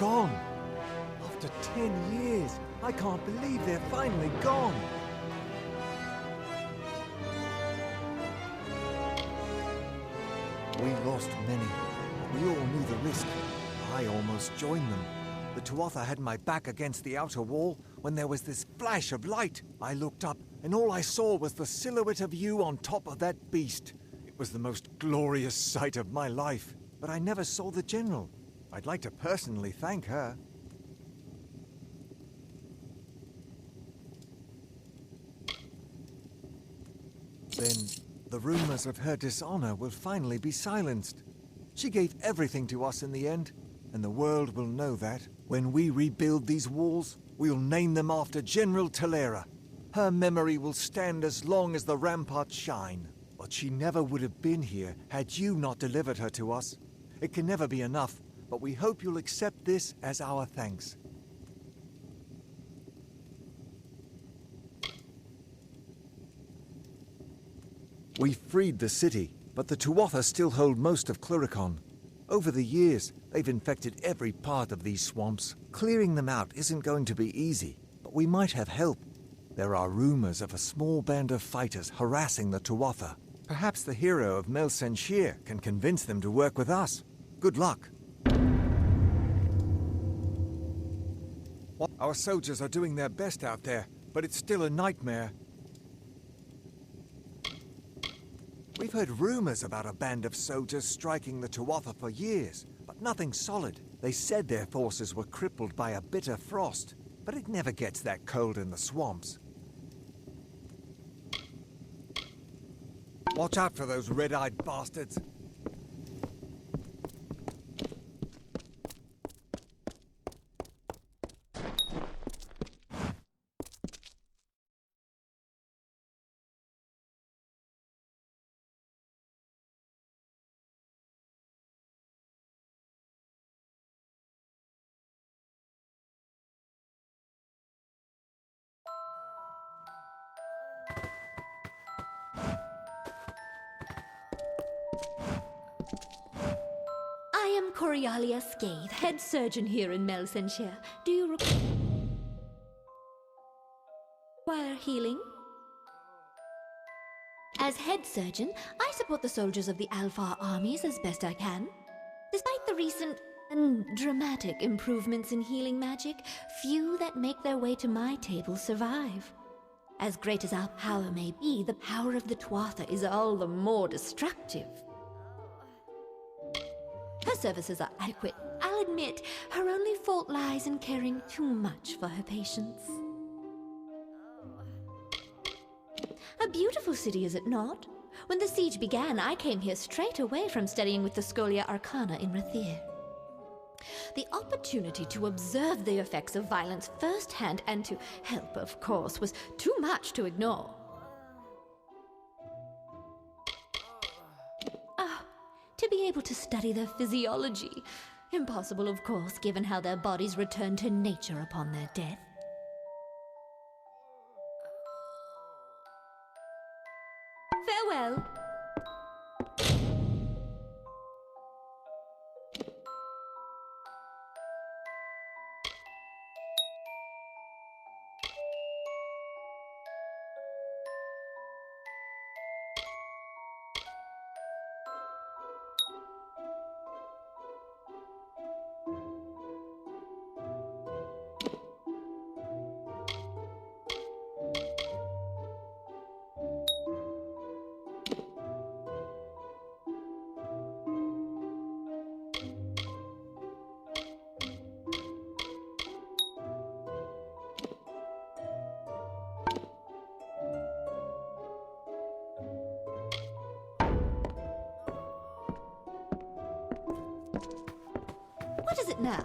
gone. After 10 years, I can't believe they're finally gone. We lost many. We all knew the risk. I almost joined them. The Tuatha had my back against the outer wall when there was this flash of light. I looked up, and all I saw was the silhouette of you on top of that beast. It was the most glorious sight of my life. But I never saw the General. I'd like to personally thank her. Then, the rumors of her dishonor will finally be silenced. She gave everything to us in the end, and the world will know that. When we rebuild these walls, we'll name them after General Talera. Her memory will stand as long as the ramparts shine. But she never would have been here had you not delivered her to us. It can never be enough, but we hope you'll accept this as our thanks. We freed the city, but the Tuatha still hold most of Cluricon. Over the years, they've infected every part of these swamps. Clearing them out isn't going to be easy, but we might have help. There are rumors of a small band of fighters harassing the Tuatha. Perhaps the hero of Melsenshir can convince them to work with us. Good luck. Our soldiers are doing their best out there, but it's still a nightmare. We've heard rumors about a band of soldiers striking the Tuatha for years, but nothing solid. They said their forces were crippled by a bitter frost, but it never gets that cold in the swamps. Watch out for those red-eyed bastards. I am Corialia Scathe, head surgeon here in Melsenshire. Do you require healing? As head surgeon, I support the soldiers of the Alpha armies as best I can. Despite the recent and dramatic improvements in healing magic, few that make their way to my table survive. As great as our power may be, the power of the Tuatha is all the more destructive. Her services are adequate. I'll admit, her only fault lies in caring too much for her patients. A beautiful city, is it not? When the siege began, I came here straight away from studying with the Scholia Arcana in Rathir. The opportunity to observe the effects of violence firsthand and to help, of course, was too much to ignore. To be able to study their physiology. Impossible, of course, given how their bodies return to nature upon their death. Farewell. What is it now?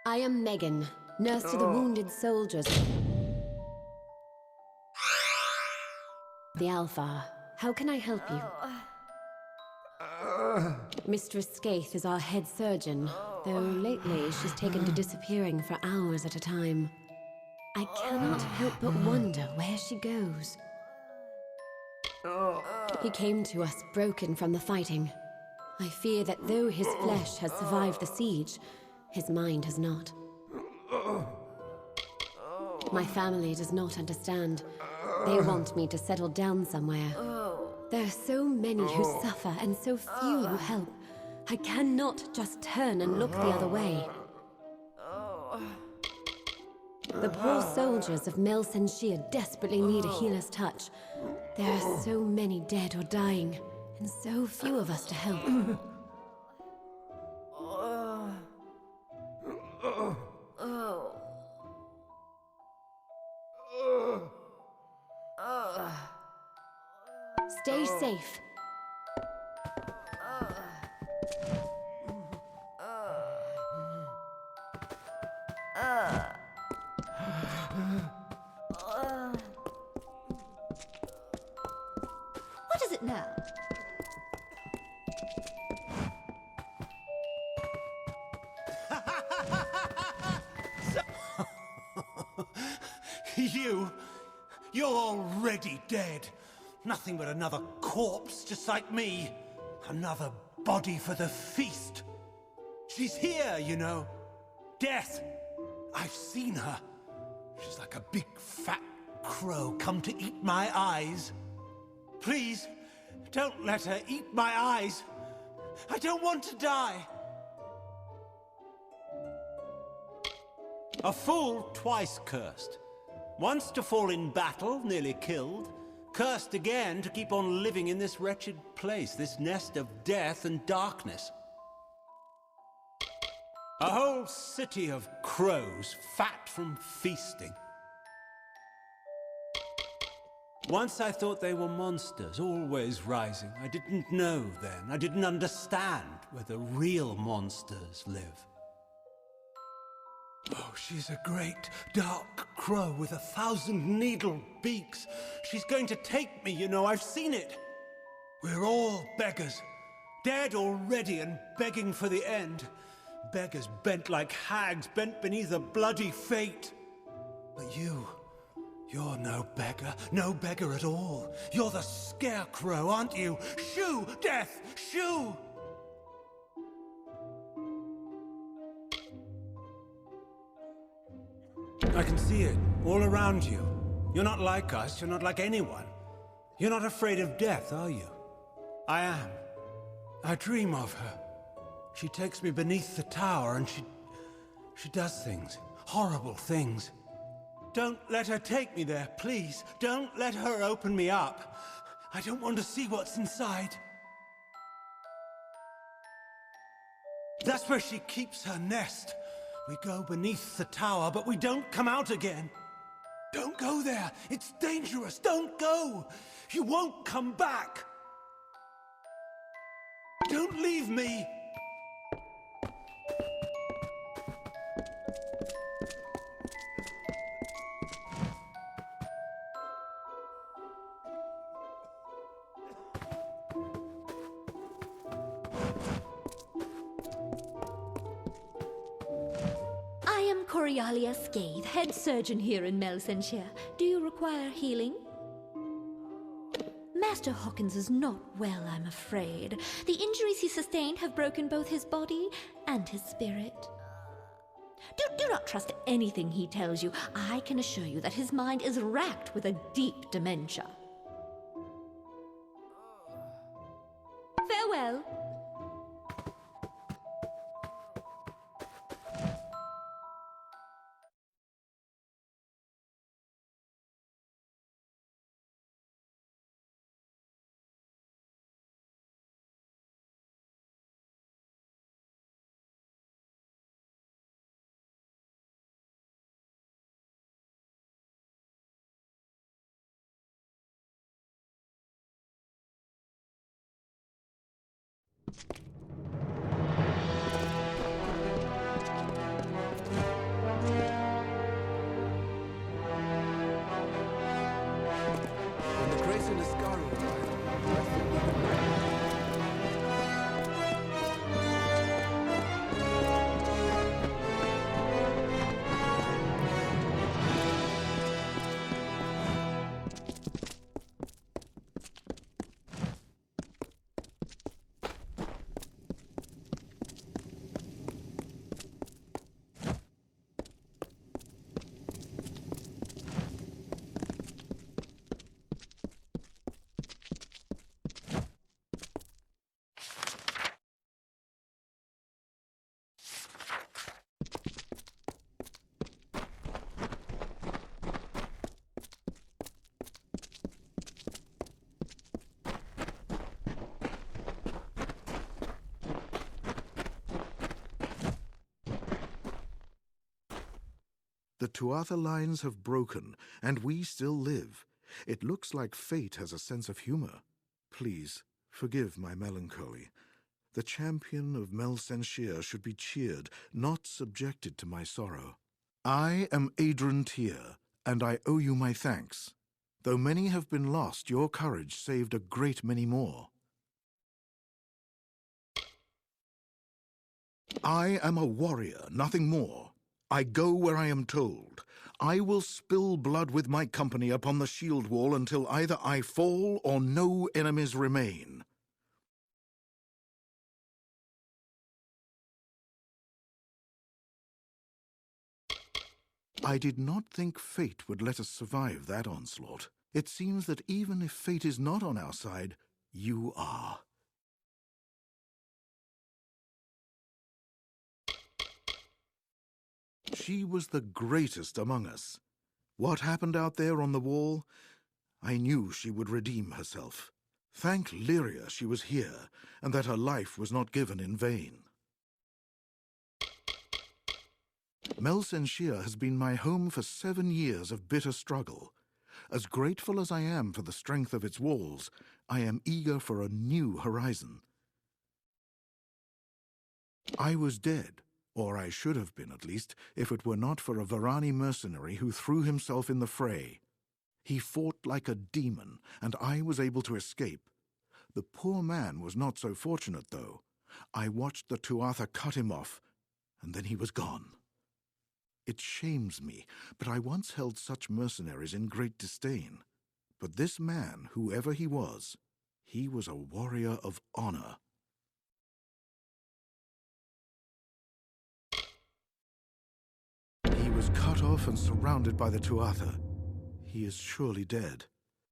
I am Megan, nurse to the wounded soldiers. The Alpha. How can I help you? Mistress Scathe is our head surgeon, though lately she's taken to disappearing for hours at a time. I cannot help but wonder where she goes. He came to us broken from the fighting. I fear that though his flesh has survived the siege, his mind has not. My family does not understand. They want me to settle down somewhere. There are so many who suffer and so few who help. I cannot just turn and look the other way. The poor soldiers of Melsenshir desperately need a healer's touch. There are so many dead or dying, and so few of us to help. Stay safe. What is it now? You're already dead. Nothing but another corpse, just like me. Another body for the feast. She's here, you know. Death. I've seen her. She's like a big fat crow come to eat my eyes. Please, don't let her eat my eyes. I don't want to die. A fool twice cursed. Once to fall in battle, nearly killed. Cursed again to keep on living in this wretched place, this nest of death and darkness. A whole city of crows, fat from feasting. Once I thought they were monsters, always rising. I didn't know then. I didn't understand where the real monsters live. Oh, she's a great, dark crow with 1,000 needle beaks. She's going to take me, you know, I've seen it. We're all beggars, dead already and begging for the end. Beggars bent like hags, bent beneath a bloody fate. But you're no beggar at all. You're the scarecrow, aren't you? Shoo, death, shoo! I can see it, all around you. You're not like us, you're not like anyone. You're not afraid of death, are you? I am. I dream of her. She takes me beneath the tower and she does things, horrible things. Don't let her take me there, please. Don't let her open me up. I don't want to see what's inside. That's where she keeps her nest. We go beneath the tower, but we don't come out again. Don't go there. It's dangerous. Don't go. You won't come back. Don't leave me. Corialia Scathe, head surgeon here in Melsenshire. Do you require healing? Master Hawkins is not well, I'm afraid. The injuries he sustained have broken both his body and his spirit. Do not trust anything he tells you. I can assure you that his mind is racked with a deep dementia. Farewell. When the Grace and Ascaru arrive, I think we can manage. The Tuatha lines have broken, and we still live. It looks like fate has a sense of humor. Please, forgive my melancholy. The champion of Mel Senshir should be cheered, not subjected to my sorrow. I am Adron Tyr, and I owe you my thanks. Though many have been lost, your courage saved a great many more. I am a warrior, nothing more. I go where I am told. I will spill blood with my company upon the shield wall until either I fall or no enemies remain. I did not think fate would let us survive that onslaught. It seems that even if fate is not on our side, you are. She was the greatest among us. What happened out there on the wall? I knew she would redeem herself. Thank Lyria she was here, and that her life was not given in vain. Mel Senshir has been my home for 7 years of bitter struggle. As grateful as I am for the strength of its walls, I am eager for a new horizon. I was dead, or I should have been at least, if it were not for a Varani mercenary who threw himself in the fray. He fought like a demon, and I was able to escape. The poor man was not so fortunate, though. I watched the Tuatha cut him off, and then he was gone. It shames me, but I once held such mercenaries in great disdain. But this man, whoever he was a warrior of honor. He was cut off and surrounded by the Tuatha. He is surely dead.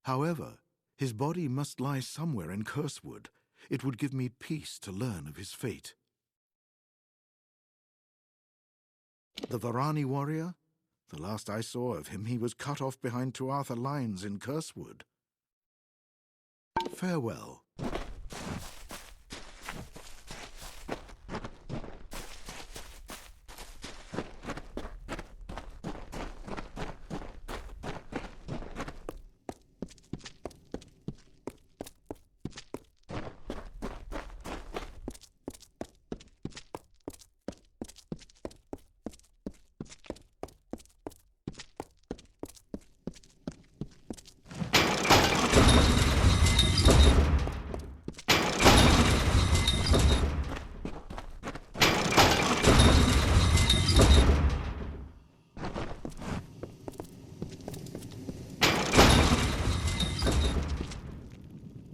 However, his body must lie somewhere in Cursewood. It would give me peace to learn of his fate. The Varani warrior? The last I saw of him, he was cut off behind Tuatha lines in Cursewood. Farewell.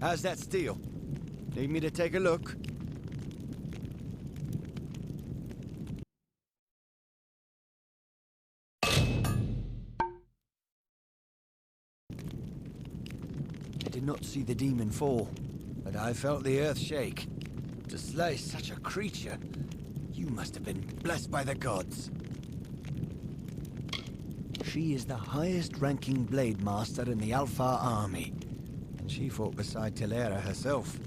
How's that steel? Need me to take a look? I did not see the demon fall, but I felt the earth shake. To slay such a creature, you must have been blessed by the gods. She is the highest-ranking blade master in the Alfar army. She fought beside Telera herself.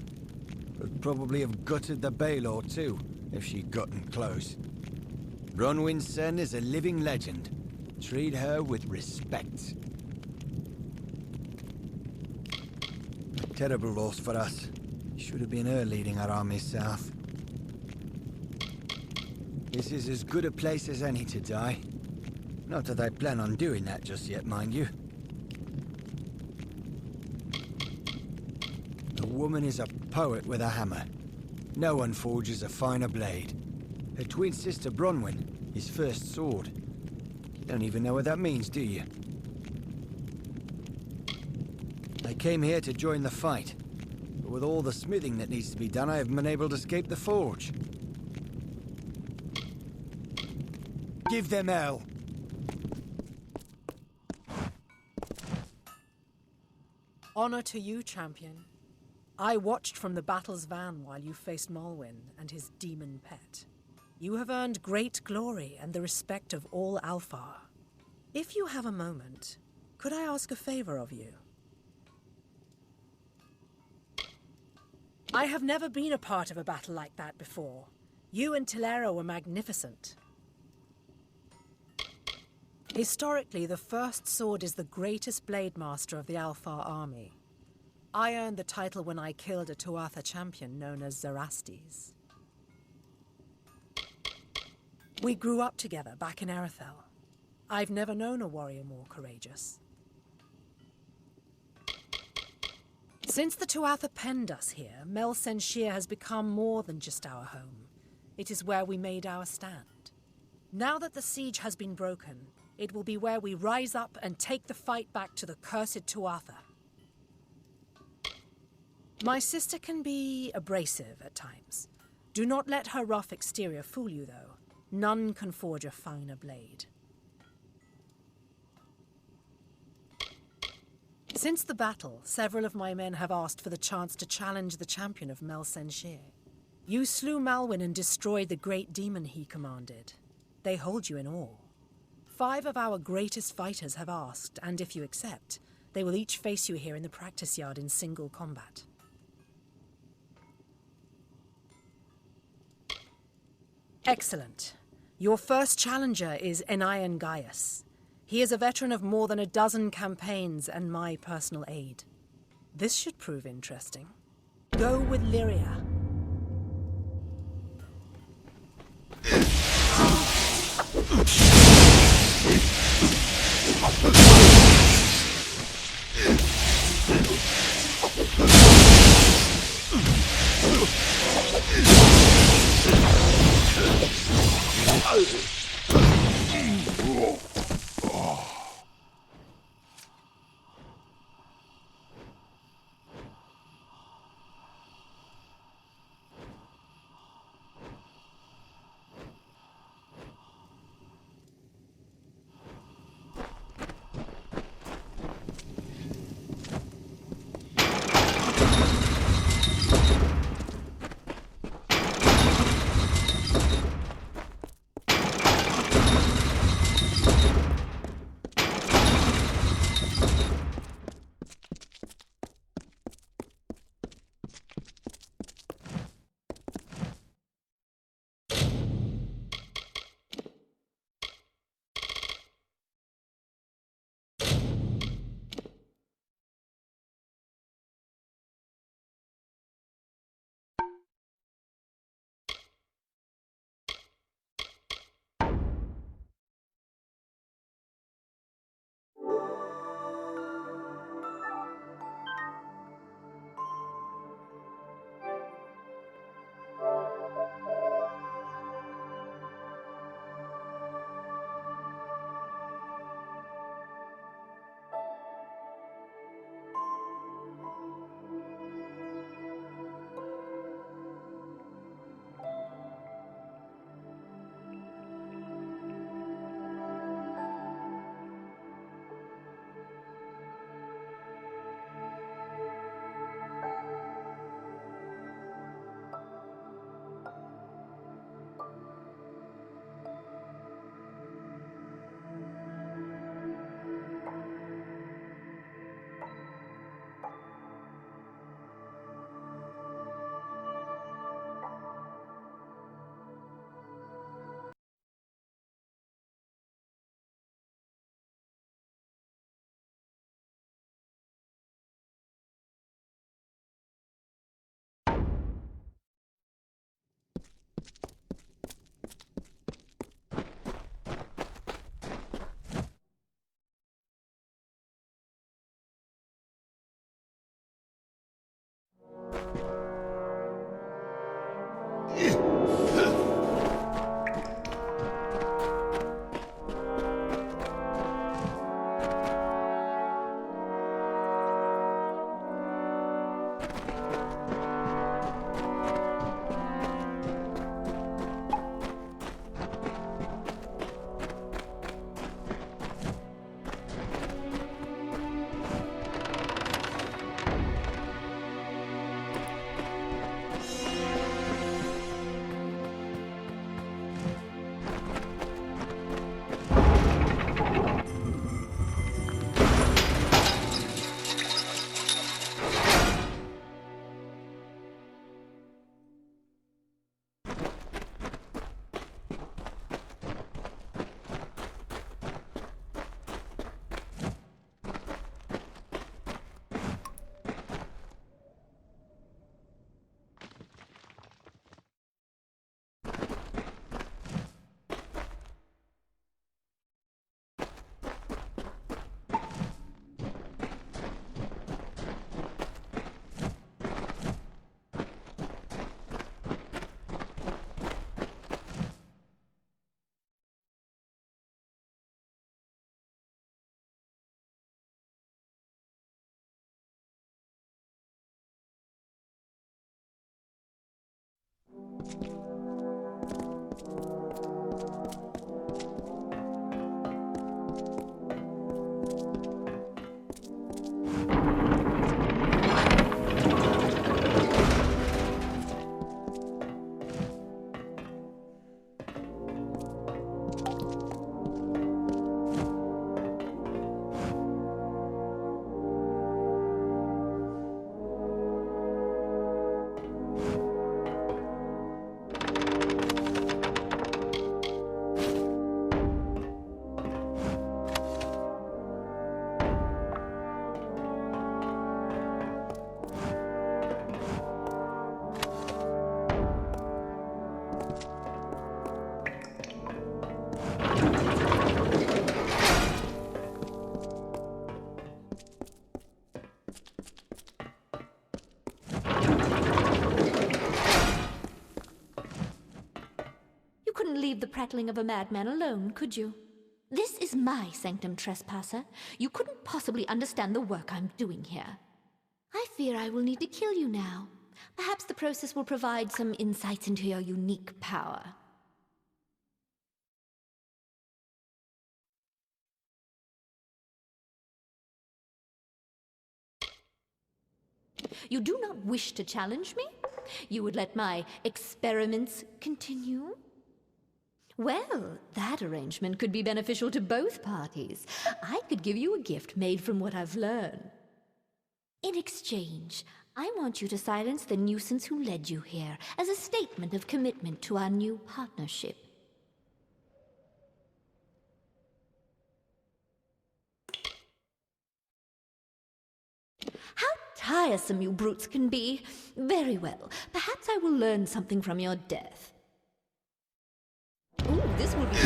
Would probably have gutted the Baelor too, if she'd gotten close. Bronwyn Sen is a living legend. Treat her with respect. A terrible loss for us. Should have been her leading our armies south. This is as good a place as any to die. Not that I plan on doing that just yet, mind you. The woman is a poet with a hammer. No one forges a finer blade. Her twin sister Bronwyn, his first sword. You don't even know what that means, do you? I came here to join the fight. But with all the smithing that needs to be done, I haven't been able to escape the forge. Give them hell! Honor to you, champion. I watched from the battle's van while you faced Malwyn and his demon pet. You have earned great glory and the respect of all Alfar. If you have a moment, could I ask a favor of you? I have never been a part of a battle like that before. You and Telera were magnificent. Historically, the First Sword is the greatest blade master of the Alfar army. I earned the title when I killed a Tuatha champion known as Zarastes. We grew up together back in Erethel. I've never known a warrior more courageous. Since the Tuatha penned us here, Mel Senshir has become more than just our home. It is where we made our stand. Now that the siege has been broken, it will be where we rise up and take the fight back to the cursed Tuatha. My sister can be abrasive at times. Do not let her rough exterior fool you, though. None can forge a finer blade. Since the battle, several of my men have asked for the chance to challenge the champion of Mel Senshir. You slew Malwyn and destroyed the great demon he commanded. They hold you in awe. 5 of our greatest fighters have asked, and if you accept, they will each face you here in the practice yard in single combat. Excellent. Your first challenger is Enion Gaius. He is a veteran of more than a dozen campaigns and my personal aide. This should prove interesting. Go with Lyria. Leave the prattling of a madman alone, could you? This is my sanctum, trespasser. You couldn't possibly understand the work I'm doing here. I fear I will need to kill you now. Perhaps the process will provide some insights into your unique power. You do not wish to challenge me? You would let my experiments continue? Well, that arrangement could be beneficial to both parties. I could give you a gift made from what I've learned. In exchange, I want you to silence the nuisance who led you here as a statement of commitment to our new partnership. How tiresome you brutes can be. Very well. Perhaps I will learn something from your death. Ooh, this will be...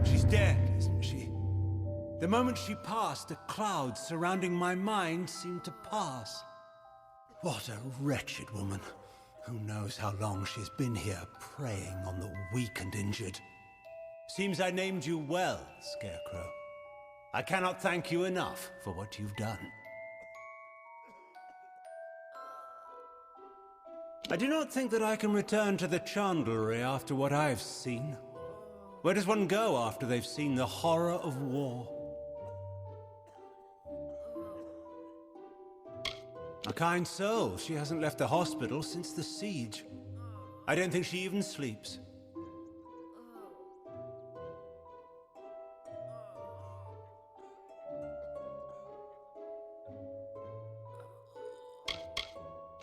She's dead, isn't she? The moment she passed, the clouds surrounding my mind seemed to pass. What a wretched woman. Who knows how long she's been here, preying on the weak and injured. Seems I named you well, Scarecrow. I cannot thank you enough for what you've done. I do not think that I can return to the Chandlery after what I've seen. Where does one go after they've seen the horror of war? A kind soul. She hasn't left the hospital since the siege. I don't think she even sleeps.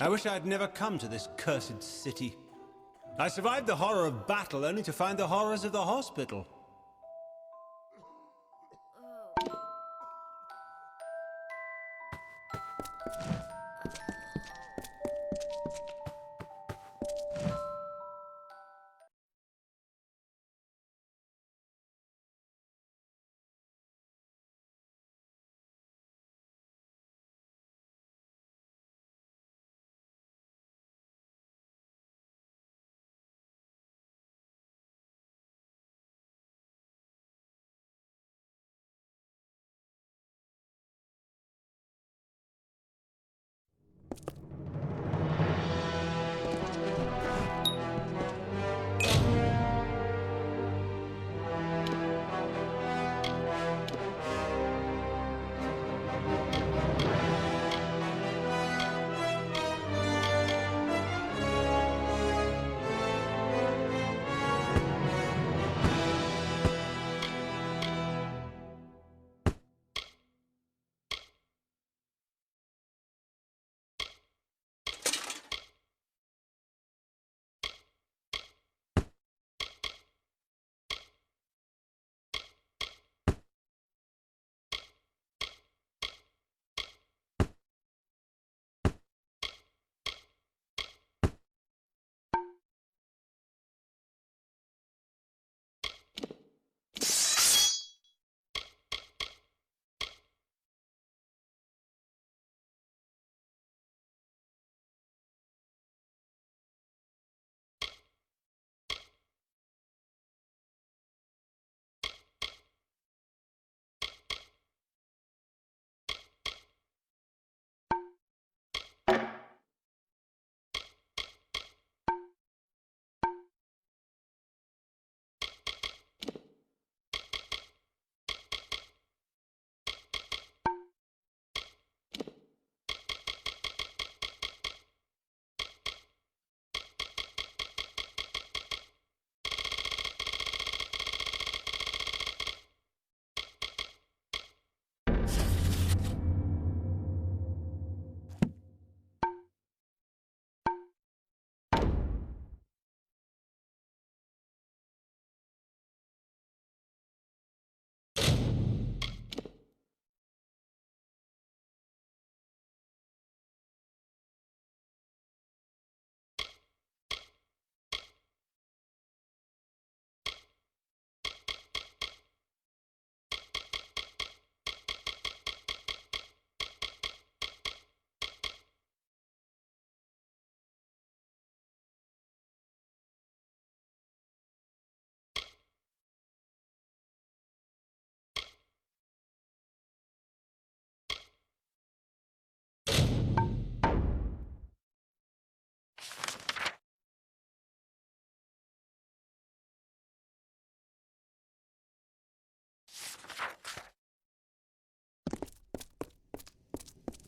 I wish I'd never come to this cursed city. I survived the horror of battle only to find the horrors of the hospital.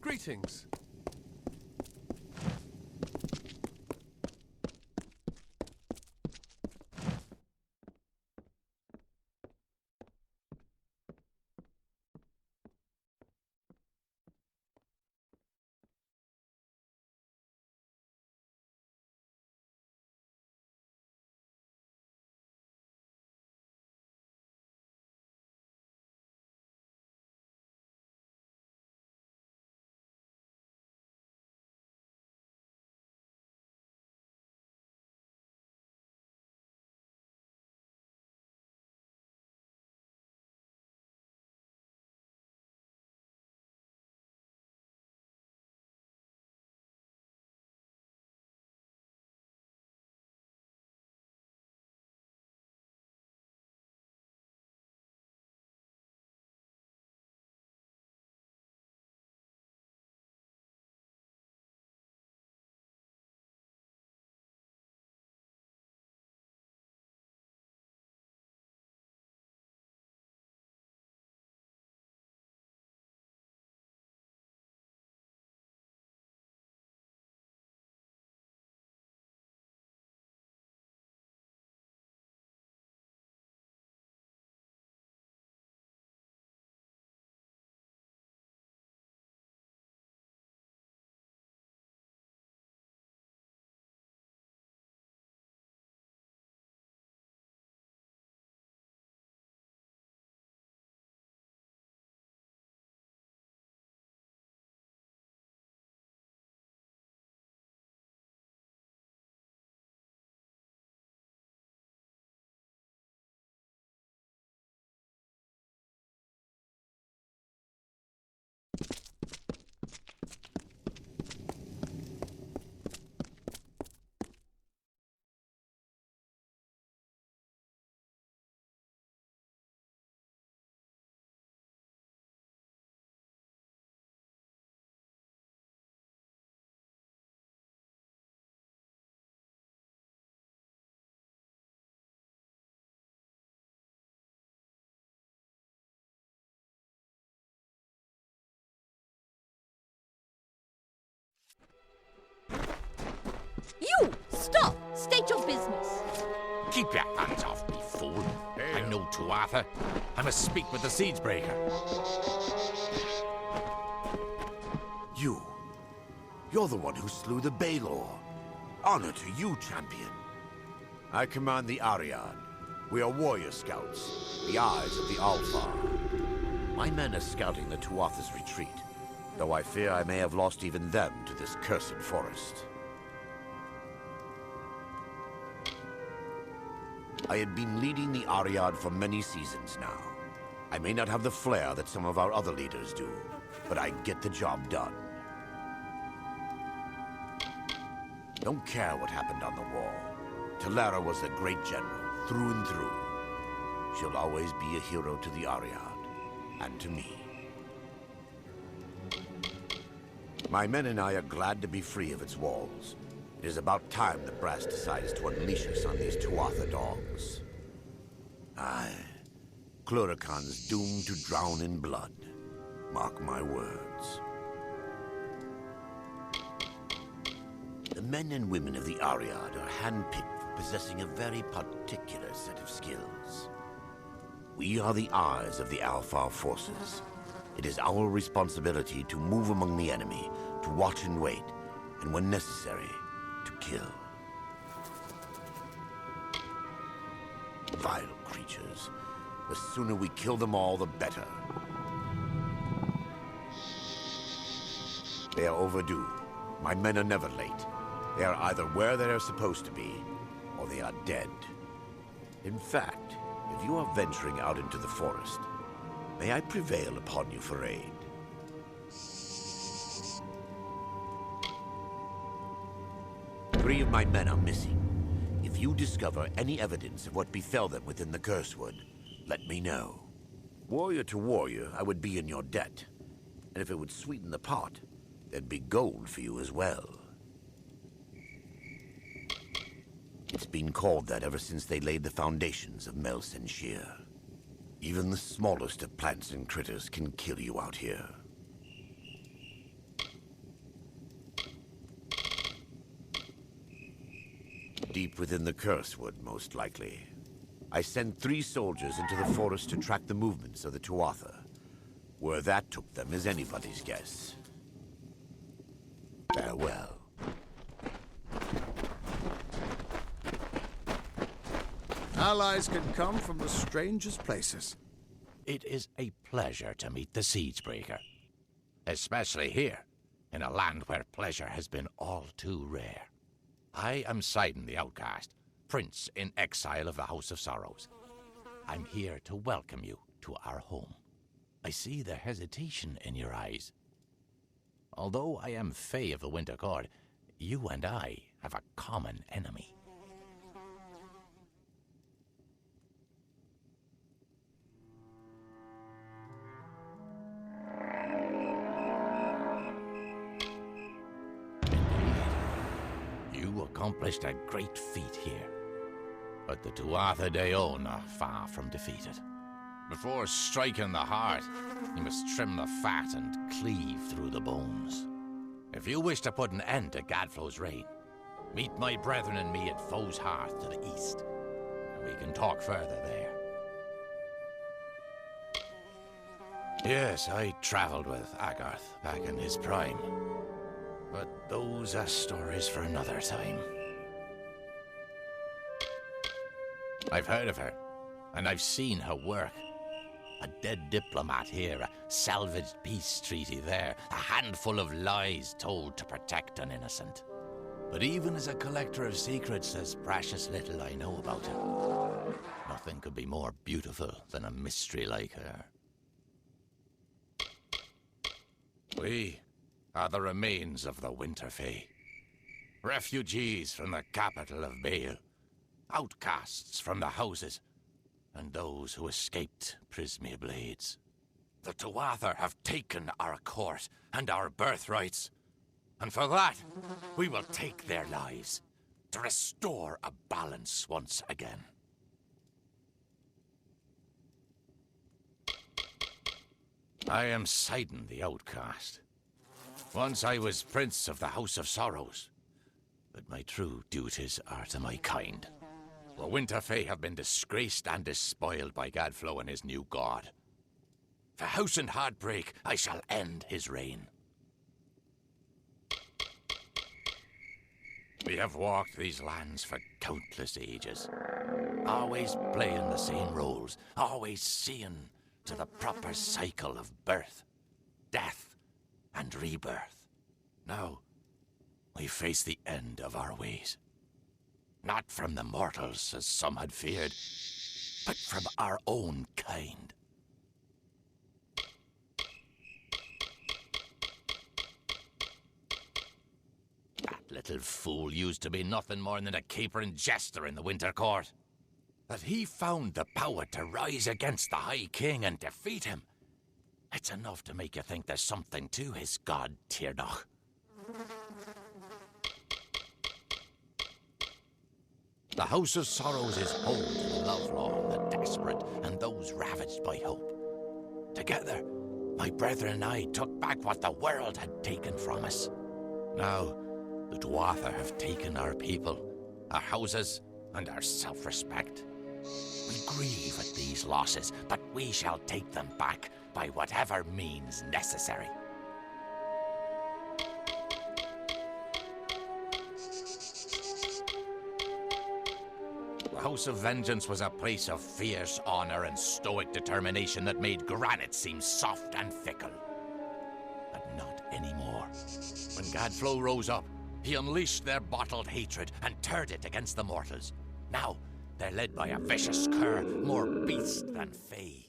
Greetings. State your business. Keep your hands off me, fool. I'm no Tuatha. I must speak with the Siegebreaker. You're the one who slew the Baelor. Honor to you, champion. I command the Ariad. We are warrior scouts, the eyes of the Alfar. My men are scouting the Tuatha's retreat, though I fear I may have lost even them to this cursed forest. I had been leading the Ariad for many seasons now. I may not have the flair that some of our other leaders do, but I get the job done. Don't care what happened on the wall. Talara was a great general, through and through. She'll always be a hero to the Ariad, and to me. My men and I are glad to be free of its walls. It is about time the brass decides to unleash us on these Tuatha dogs. Aye, Cluracan's doomed to drown in blood. Mark my words. The men and women of the Ariad are handpicked for possessing a very particular set of skills. We are the eyes of the Alfar forces. It is our responsibility to move among the enemy, to watch and wait, and when necessary, to kill. Vile creatures. The sooner we kill them all, the better. They are overdue. My men are never late. They are either where they are supposed to be, or they are dead. In fact, if you are venturing out into the forest, may I prevail upon you for aid? 3 of my men are missing. If you discover any evidence of what befell them within the Cursewood, let me know. Warrior to warrior, I would be in your debt. And if it would sweeten the pot, there'd be gold for you as well. It's been called that ever since they laid the foundations of Mel Senshir. Even the smallest of plants and critters can kill you out here. Deep within the Cursewood, most likely. I sent 3 soldiers into the forest to track the movements of the Tuatha. Where that took them is anybody's guess. Farewell. Allies can come from the strangest places. It is a pleasure to meet the Siegebreaker. Especially here, in a land where pleasure has been all too rare. I am Sidon the Outcast, Prince in exile of the House of Sorrows. I'm here to welcome you to our home. I see the hesitation in your eyes. Although I am Fae of the Winter Court, you and I have a common enemy. You accomplished a great feat here. But the Tuatha Deon are far from defeated. Before striking the heart, you must trim the fat and cleave through the bones. If you wish to put an end to Gadflow's reign, meet my brethren and me at Foe's Hearth to the east, and we can talk further there. Yes, I traveled with Agarth back in his prime. But those are stories for another time. I've heard of her, and I've seen her work. A dead diplomat here, a salvaged peace treaty there, a handful of lies told to protect an innocent. But even as a collector of secrets, there's precious little I know about her. Nothing could be more beautiful than a mystery like her. We are the remains of the Winter Fae. Refugees from the capital of Bale. Outcasts from the houses. And those who escaped Prismia Blades. The Tuatha have taken our court and our birthrights. And for that, we will take their lives. To restore a balance once again. I am Sidon the Outcast. Once I was Prince of the House of Sorrows. but my true duties are to my kind. The Winterfey have been disgraced and despoiled by Gadflow and his new god. For House and Heartbreak, I shall end his reign. We have walked these lands for countless ages, always playing the same roles, always seeing to the proper cycle of birth, death, and rebirth. Now, we face the end of our ways. Not from the mortals, as some had feared, but from our own kind. That little fool used to be nothing more than a capering jester in the Winter Court. That he found the power to rise against the High King and defeat him. It's enough to make you think there's something to his god, Tirnoch. The House of Sorrows is home to the lovelorn, the desperate, and those ravaged by hope. Together, my brethren and I took back what the world had taken from us. Now, the Dwatha have taken our people, our houses, and our self-respect. We grieve at these losses, but we shall take them back by whatever means necessary. The House of Vengeance was a place of fierce honor and stoic determination that made granite seem soft and fickle. But not anymore. When Gadflow rose up, he unleashed their bottled hatred and turned it against the mortals. Now, they're led by a vicious cur, more beast than fey.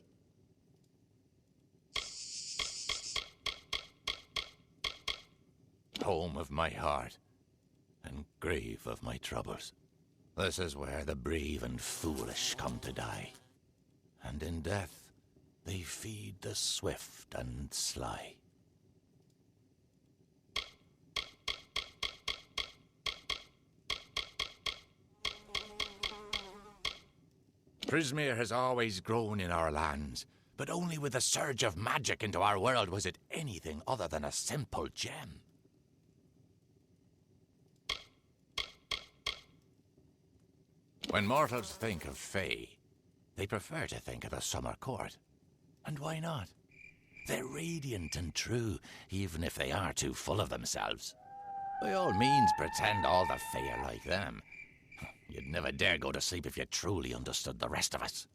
Home of my heart, and grave of my troubles. This is where the brave and foolish come to die. And in death, they feed the swift and sly. Prismeer has always grown in our lands, but only with the surge of magic into our world was it anything other than a simple gem. When mortals think of Fae, they prefer to think of the Summer Court. And why not? They're radiant and true, even if they are too full of themselves. By all means, pretend all the Fae are like them. You'd never dare go to sleep if you truly understood the rest of us.